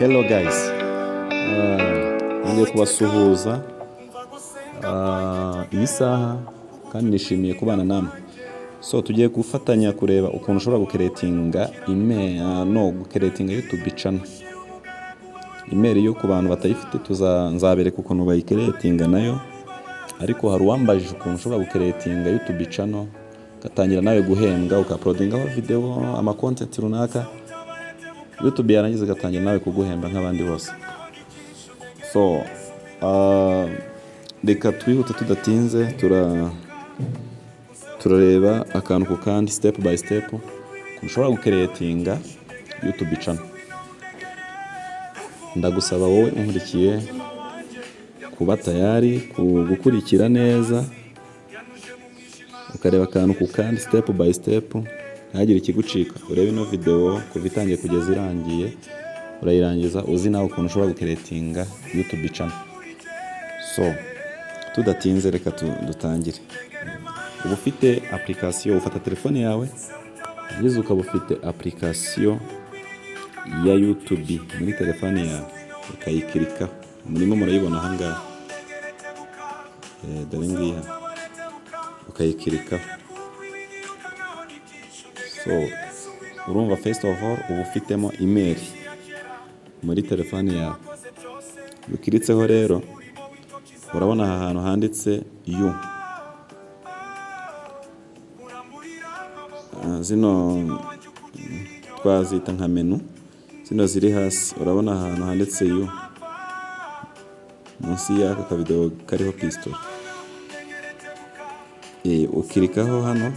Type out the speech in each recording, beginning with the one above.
Hello guys, ngiye kubasuhuza iyi saha kandi nishimiye kubana namwe. So tugiye gufatanya kureba ukuntu ushobora gukeretinga gukeretinga YouTube channel. Email yo ku bantu batayifite nzabereka ukuntu bayikeretinga nayo. Ariko hari uwambajije ukuntu ushobora gukeretinga YouTube channel gatangira nawe guhembwa ukauploadingaho video ama content runaka. YouTube yarangiza gatangira nawe kuguhemba nk'abandi bose. So reka twihute tudatinze turareba akantu ku kandi step by step ushobora gukeretinga YouTube channel. Ndagusaba wowe unkurikiye kuba tayari gukurikira neza ukareba akantu ku kandi step by step ntihagire ikigucika. Urebe ino video kuva itangiye kugeza irangiye, urayirangiza uzi nawe ukuntu ushobora gukeretinga YouTube channel. So tudatinze reka dutangire. Uba ufite application, ufata telefone yawe yagize ukaba ufite application ya YouTube muri telefone yawe ukayikirika. Murimo murayibona ahangaha, dore ngiyi hano ukayikirika. So urumva first of all uba ufitemo email muri telefone yawe. Ukiritseho rero urabona aha hantu handitse you. Zino twazita nka menu, zino ziri hasi urabona ahantu handitse you, munsi y'ako kavideo kariho pistol. Ukirikaho hano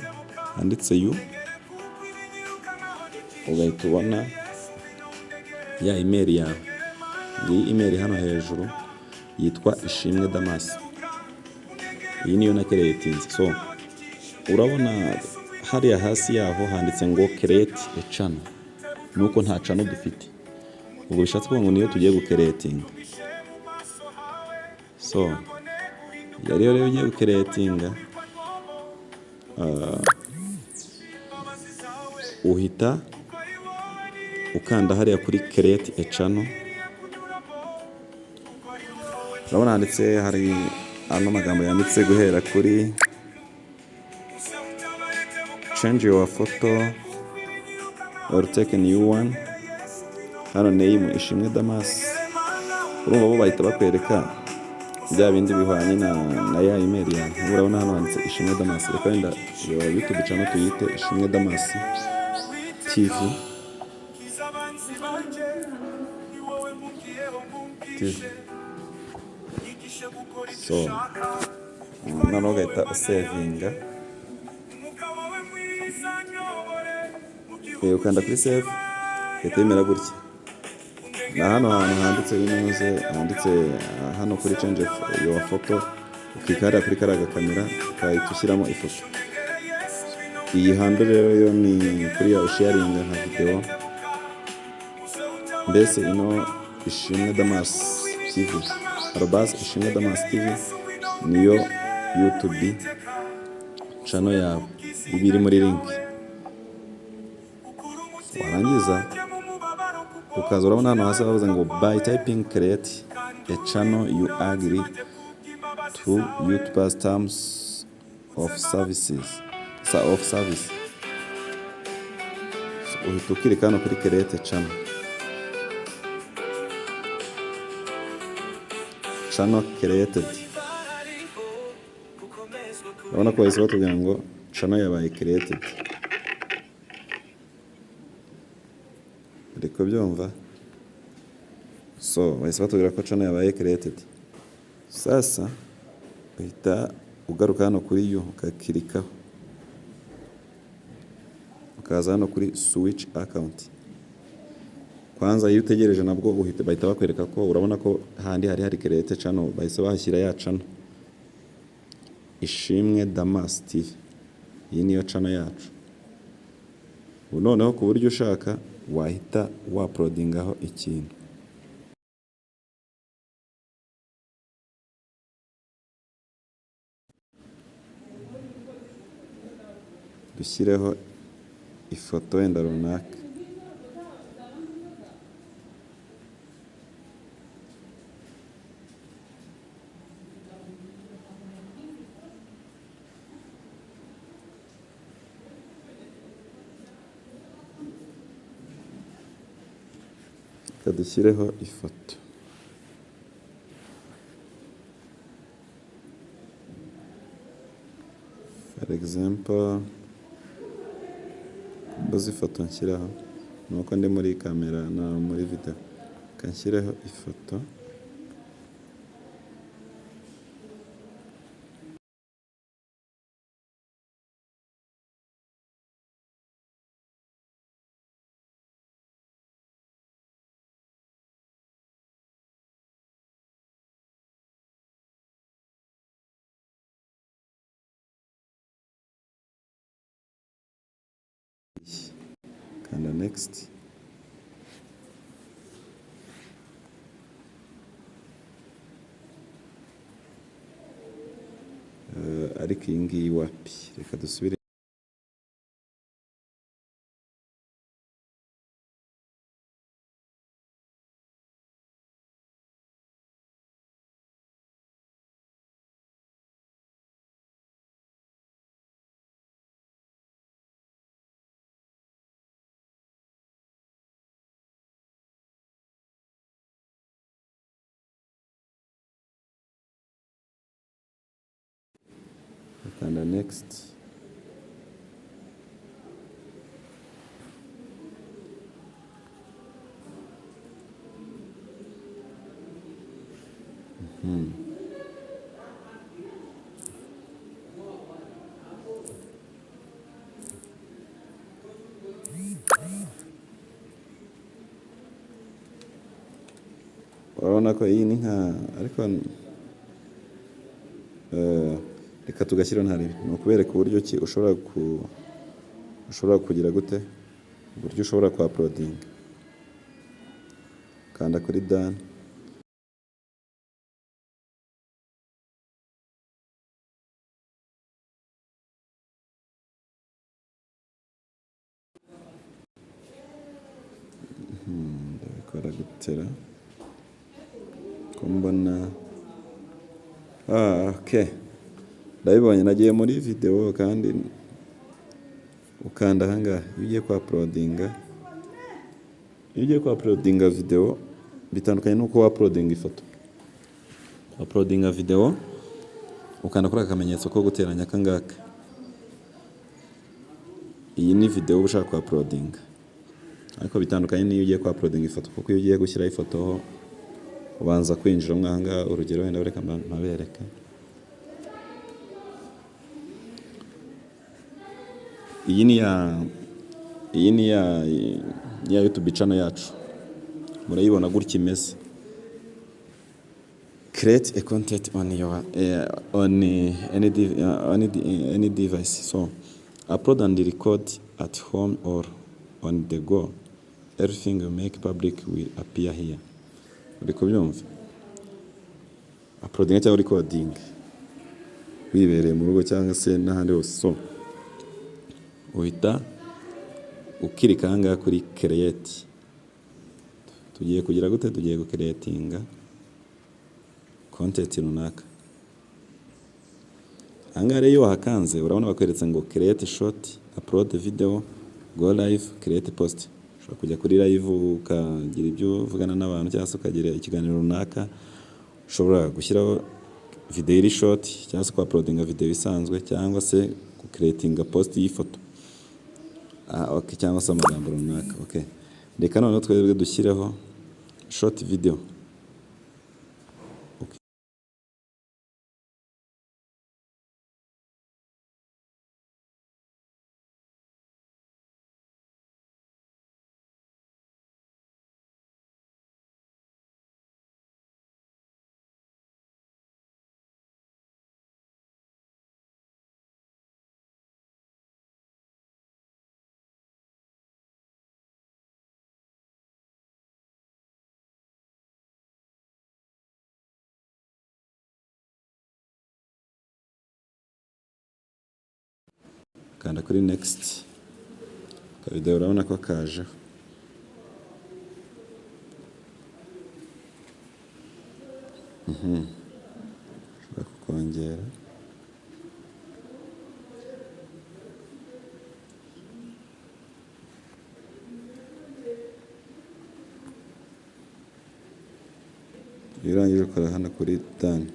handitse you, ugahita ubona ya email yawe. Iyi email hano hejuru yitwa Ishimwe Damas. Iyi niyo nakeretinze. So urabona hariya hasi yaho handitse ngo create a channel, nuko nta channel dufite. Ubwo bishatse kuvuga ngo niyo tugiye gukeretinga. So yari rero ugiye gukeretinga, uhita ukanda hariya kuri create a channel. Urabona handitse, hari ano magambo yanditse guhera kuri change your photo or take a new one. Hano name Ishimwe Damas. Urumva bo bahita bakwereka bya bindi bihwanye na ya email yawe. Urabona hano handitse Ishimwe Damas. Reka wenda YouTube channel tuyite Ishimwe Damas TV. So noneho ugahita usevinga, ukanda kuri save, ugahita yemera gutya. Na hano hantu handitse binuze, handitse hano kuri change your photo, ukikara kuri karaga kamera ukahita ushyiramo ifoto. Iyi handle rero yo ni kuri ya sharing nka video. Mbese ino Ishimwe Damas TV @Ishimwe Damas TV niyo YouTube channel yawe ibiri muri link. Warangiza ukaza urabona hano hasi bavuze ngo by typing create a channel you agree to YouTube's terms of service. So uhita ukirika hano kuri create a channel created. Urabona ko bahise batubwira ngo channel yabaye created. Reka byumva. So bahise batubwira ko channel yabaye created. Sasa uhita ugaruka hano kuri yo ukakirikaho, ukaza hano kuri switch account. Kwanza iyo utegereje nabwo bahita bakwereka ko, urabona ko handi hari create channel, bahise bahashyira ya channel Ishimwe Damas TV. Iyi niyo channel yacu. Noneho ku buryo ushaka wahita uploadingaho ikintu. Dushyireho ifoto wenda runaka. reka dushyireho ifoto. For example, mbuze ifoto nshyiraho nuko ndi muri kamera na muri video, reka nshyireho ifoto. Kanda next. Ariko iyi ngiyi wapi, reka dusubire. Kanda next. Urabona ko iyi ni nka, ariko reka tugashyiraho ntari, ni ukubereka uburyo ki ushobora kugira gute, uburyo ushobora ku uploading. Kanda kuri done. Ndabikora gutera ko mbona. Okay, ndabibonye. Nagiye muri video kandi ukanda ahangaha iyo ugiye ku uploadinga video, bitandukanye nuko uploading ifoto. Uploadinga video ukanda kuri akamenyetso ko guteranya akangaka. Iyi ni video ushaka ku uploadinga, ariko bitandukanye n'iyo ugiye ku uploadinga ifoto, kuko iyo ugiye gushyiraho ifoto ho ubanza kwinjira mwanga. Urugero wenda reka mpabereke. Iyi ni ya YouTube channel yacu, murayibona gutya imeze. Create a content on your any device. So upload and record at home or on the go. Everything you make public will appear here. Uri kubyumva? Uploading cyangwa recording wibereye mu rugo cyangwa se n'ahandi hose. So uhita ukirika ahangaha kuri create. Tugiye kugira gute? Tugiye gucreatinga content runaka. Ahangaha rero iyo wahakanze urabona bakweretse ngo create short, upload video, go live, create post. Ushobora kujya kuri live ukagira ibyo uvugana n'abantu, cyangwa se ukagira ikiganiro runaka. Ushobora gushyiraho video iri short, cyangwa se ku uploadinga video isanzwe, cyangwa se ku creatinga post y'ifoto. Okay, cyangwa se amagambo runaka. Okay, reka noneho twebwe dushyireho short video. Okay. Kanda kuri next. Video urabona ko kaje. Ushobora kongera. iyo urangije ukora hano kuri done.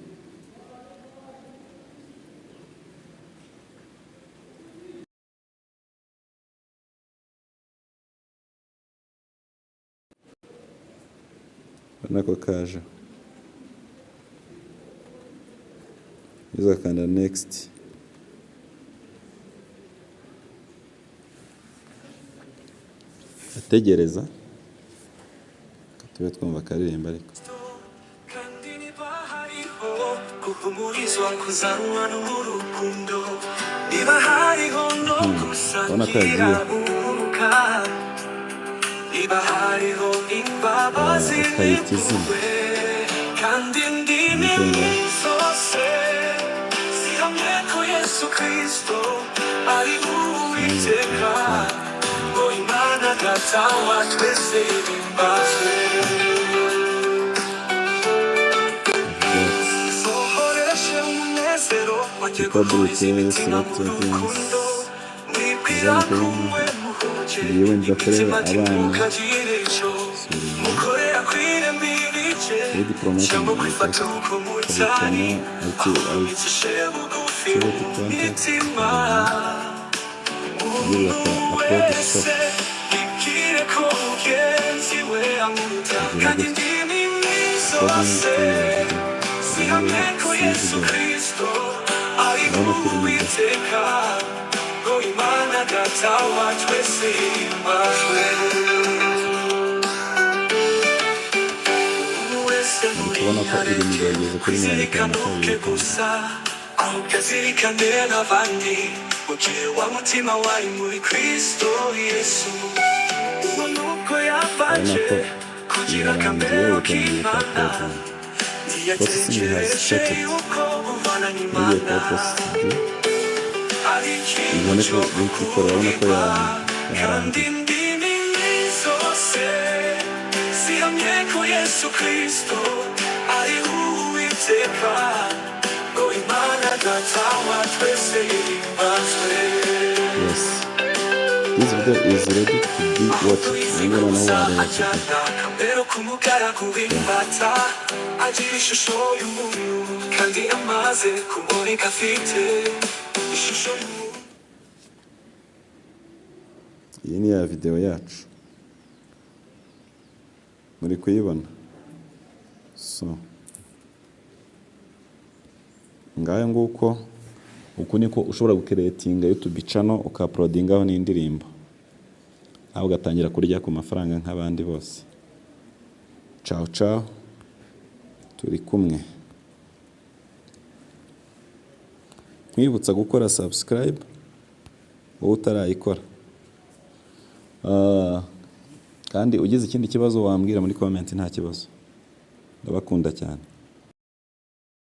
urabona ko kaje, uzakanda next, ategereza tube twumva akaririmba ariko urabona ko yagiye akayita izina kandi ndimi zose zihamye ko Yesu Kristo ari Uwiteka, ngo Imana Data wa twese ihimbazwe. Sohoreshe umunezero wajye gutuliza imitima mu rukundo, mwibwira kumwe muhuje imitima ntimukagire icyo mukorera kwirema ibice cyangwa kwifata uko mutari, abicishe bugufi mu mitima. Umuntu wese yibwire ko mugenzi we amuruta, kandi indimi zose zihamye ko Yesu Kristo ari Uwiteka, ngo Imana Data wa twese ihimbazwe. urabona ko iri mu gerageza kuri 52 gusa ukazirikane n'abandi, ugire wa mutima wari muri Kristo Yesu. Ubona uko yabanje kugira akamero k'Imana, ntiyatekereje yuko ubana n'Imana ari ikintu cyo gukorerwa, kandi indimi zose zihamye ko Yesu Kristo ari Uwiteka, ngo Imana Data wa twese ihimbazwe. Yes, this video is ready to be watched. Niba nawe akamero k'umugaragu w'imbata, agira ishusho y'umuntu kandi amaze kuboneka afite ishusho y'umuntu. iyi ni ya video yacu, muri kuyibona. So ngayo nguko, uku niko ushobora gukeretinga YouTube channel ukauploadingaho n'indirimbo, aho ugatangira kurya ku mafaranga nk'abandi bose. Ciao ciao, turi kumwe. Mwibutsa gukora subscribe wowe utarayikora, kandi ugize ikindi kibazo wambwira muri comment, nta kibazo. Ndabakunda cyane.